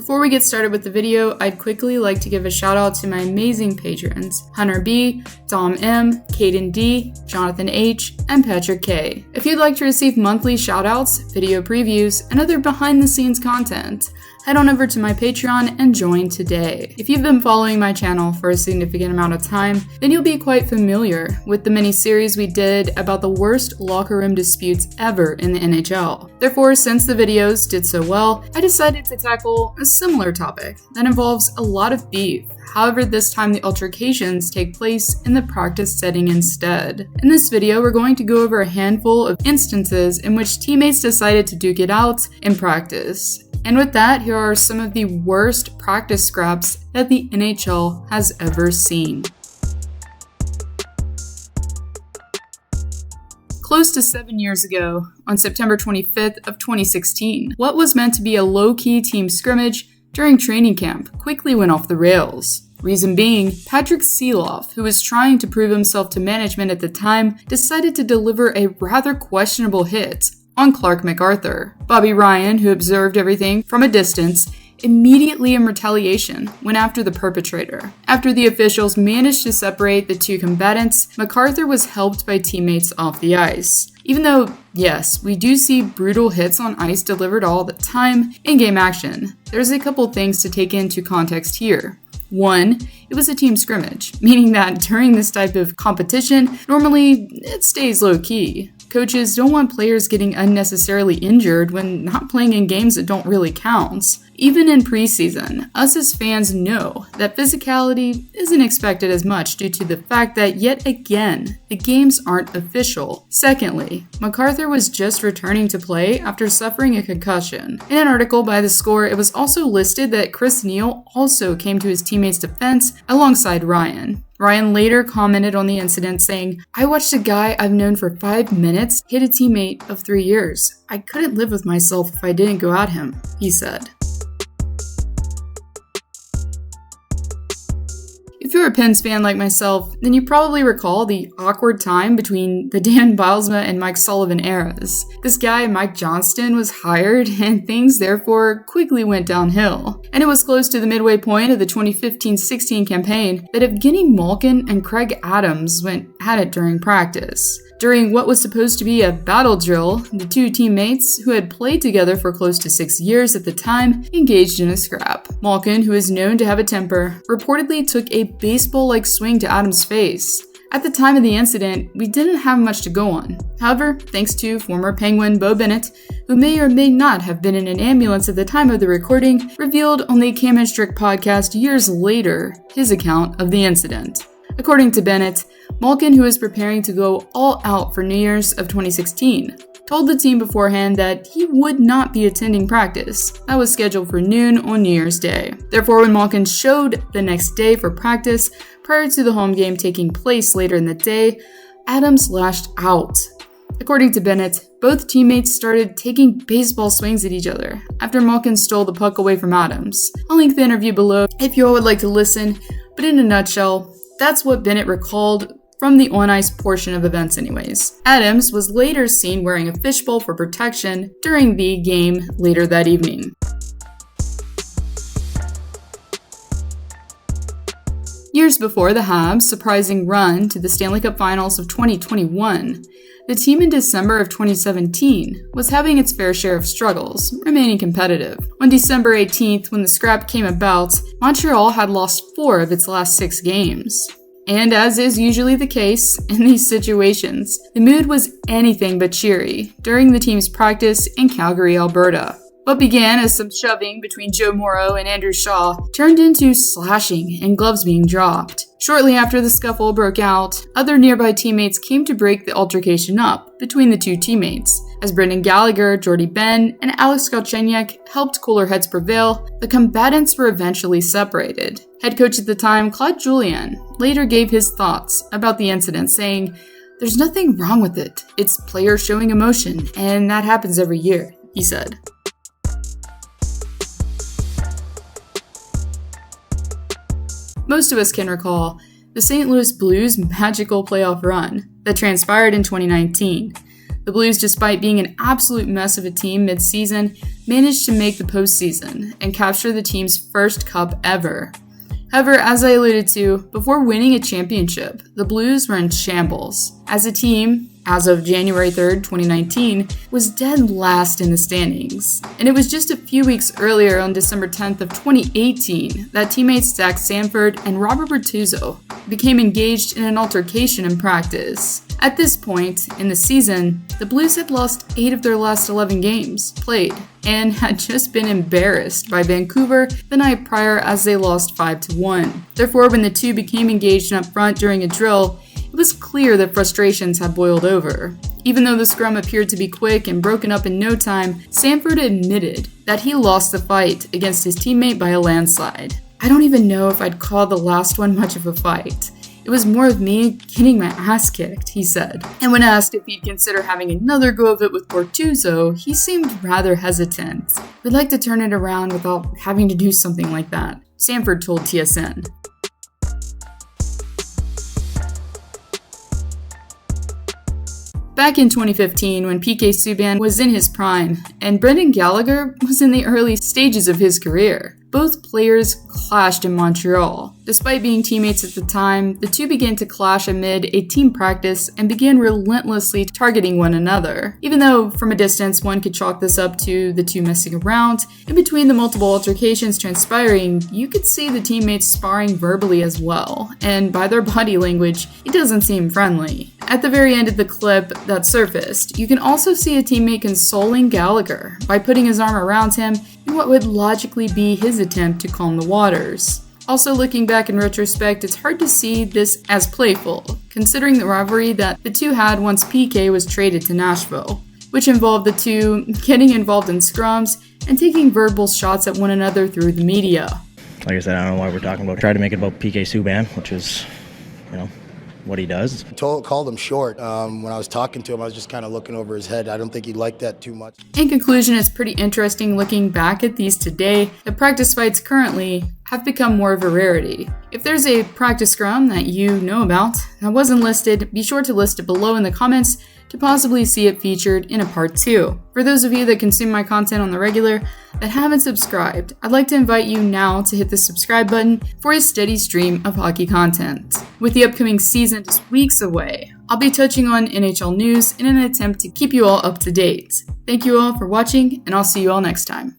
Before we get started with the video, I'd quickly like to give a shout out to my amazing patrons, Hunter B, Dom M, Caden D, Jonathan H, and Patrick K. If you'd like to receive monthly shout outs, video previews, and other behind the scenes content, head on over to my Patreon and join today. If you've been following my channel for a significant amount of time, then you'll be quite familiar with the mini-series we did about the worst locker room disputes ever in the NHL. Therefore, since the videos did so well, I decided to tackle a similar topic that involves a lot of beef. However, this time the altercations take place in the practice setting instead. In this video, we're going to go over a handful of instances in which teammates decided to duke it out in practice. And with that, here are some of the worst practice scraps that the NHL has ever seen. Close to 7 years ago, on September 25th of 2016, what was meant to be a low-key team scrimmage during training camp quickly went off the rails. Reason being, Patrick Sieloff, who was trying to prove himself to management at the time, decided to deliver a rather questionable hit on Clark MacArthur. Bobby Ryan, who observed everything from a distance, immediately in retaliation went after the perpetrator. After the officials managed to separate the two combatants, MacArthur was helped by teammates off the ice. Even though, yes, we do see brutal hits on ice delivered all the time in game action, there's a couple things to take into context here. One, it was a team scrimmage, meaning that during this type of competition, normally it stays low-key. Coaches don't want players getting unnecessarily injured when not playing in games that don't really count. Even in preseason, us as fans know that physicality isn't expected as much due to the fact that, yet again, the games aren't official. Secondly, MacArthur was just returning to play after suffering a concussion. In an article by The Score, it was also listed that Chris Neil also came to his teammate's defense alongside Ryan. Ryan later commented on the incident saying, "I watched a guy I've known for 5 minutes hit a teammate of 3 years. I couldn't live with myself if I didn't go at him," he said. If you're a Pens fan like myself, then you probably recall the awkward time between the Dan Bylsma and Mike Sullivan eras. This guy, Mike Johnston, was hired and things therefore quickly went downhill. And it was close to the midway point of the 2015-16 campaign that Evgeny Malkin and Craig Adams went at it during practice. During what was supposed to be a battle drill, the two teammates, who had played together for close to 6 years at the time, engaged in a scrap. Malkin, who is known to have a temper, reportedly took a baseball-like swing to Adams' face. At the time of the incident, we didn't have much to go on. However, thanks to former Penguin Bo Bennett, who may or may not have been in an ambulance at the time of the recording, revealed on the Cam and Strick podcast years later his account of the incident. According to Bennett, Malkin, who was preparing to go all out for New Year's of 2016, told the team beforehand that he would not be attending practice. That was scheduled for noon on New Year's Day. Therefore, when Malkin showed the next day for practice, prior to the home game taking place later in the day, Adams lashed out. According to Bennett, both teammates started taking baseball swings at each other after Malkin stole the puck away from Adams. I'll link the interview below if you all would like to listen, but in a nutshell, that's what Bennett recalled from the on-ice portion of events anyways. Adams was later seen wearing a fishbowl for protection during the game later that evening. Years before the Habs' surprising run to the Stanley Cup Finals of 2021, the team in December of 2017 was having its fair share of struggles, remaining competitive. On December 18th, when the scrap came about, Montreal had lost 4 of its last 6 games. And as is usually the case in these situations, the mood was anything but cheery during the team's practice in Calgary, Alberta. What began as some shoving between Joe Morrow and Andrew Shaw turned into slashing and gloves being dropped. Shortly after the scuffle broke out, other nearby teammates came to break the altercation up between the two teammates. As Brendan Gallagher, Jordy Ben, and Alex Galchenyuk helped cooler heads prevail, the combatants were eventually separated. Head coach at the time, Claude Julien, later gave his thoughts about the incident, saying, "There's nothing wrong with it. It's players showing emotion, and that happens every year," he said. Most of us can recall the St. Louis Blues' magical playoff run that transpired in 2019. The Blues, despite being an absolute mess of a team mid-season, managed to make the postseason and capture the team's first cup ever. However, as I alluded to, before winning a championship, the Blues were in shambles. As a team, as of January 3rd, 2019, was dead last in the standings. And it was just a few weeks earlier, on December 10th of 2018, that teammates Zach Sanford and Robert Bortuzzo became engaged in an altercation in practice. At this point in the season, the Blues had lost 8 of their last 11 games played and had just been embarrassed by Vancouver the night prior as they lost 5-1. Therefore, when the two became engaged up front during a drill, it was clear that frustrations had boiled over. Even though the scrum appeared to be quick and broken up in no time, Sanford admitted that he lost the fight against his teammate by a landslide. I don't even know if I'd call the last one much of a fight. It was more of me getting my ass kicked, he said. And when asked if he'd consider having another go of it with Bortuzzo, he seemed rather hesitant. We'd like to turn it around without having to do something like that, Sanford told TSN. Back in 2015, when PK Subban was in his prime, and Brendan Gallagher was in the early stages of his career, both players clashed in Montreal. Despite being teammates at the time, the two began to clash amid a team practice and began relentlessly targeting one another. Even though, from a distance, one could chalk this up to the two messing around, in between the multiple altercations transpiring, you could see the teammates sparring verbally as well, and by their body language, it doesn't seem friendly. At the very end of the clip that surfaced, you can also see a teammate consoling Gallagher by putting his arm around him in what would logically be his attempt to calm the waters. Also, looking back in retrospect, it's hard to see this as playful, considering the rivalry that the two had once PK was traded to Nashville, which involved the two getting involved in scrums and taking verbal shots at one another through the media. Like I said, I don't know why we're talking about it. Tried to make it about PK Subban, which is, what he does. Called him short. When I was talking to him, I was just kind of looking over his head. I don't think he liked that too much. In conclusion, it's pretty interesting looking back at these today. The practice fights currently have become more of a rarity. If there's a practice scrum that you know about that wasn't listed, be sure to list it below in the comments to possibly see it featured in a part 2. For those of you that consume my content on the regular that haven't subscribed, I'd like to invite you now to hit the subscribe button for a steady stream of hockey content. With the upcoming season just weeks away, I'll be touching on NHL news in an attempt to keep you all up to date. Thank you all for watching, and I'll see you all next time.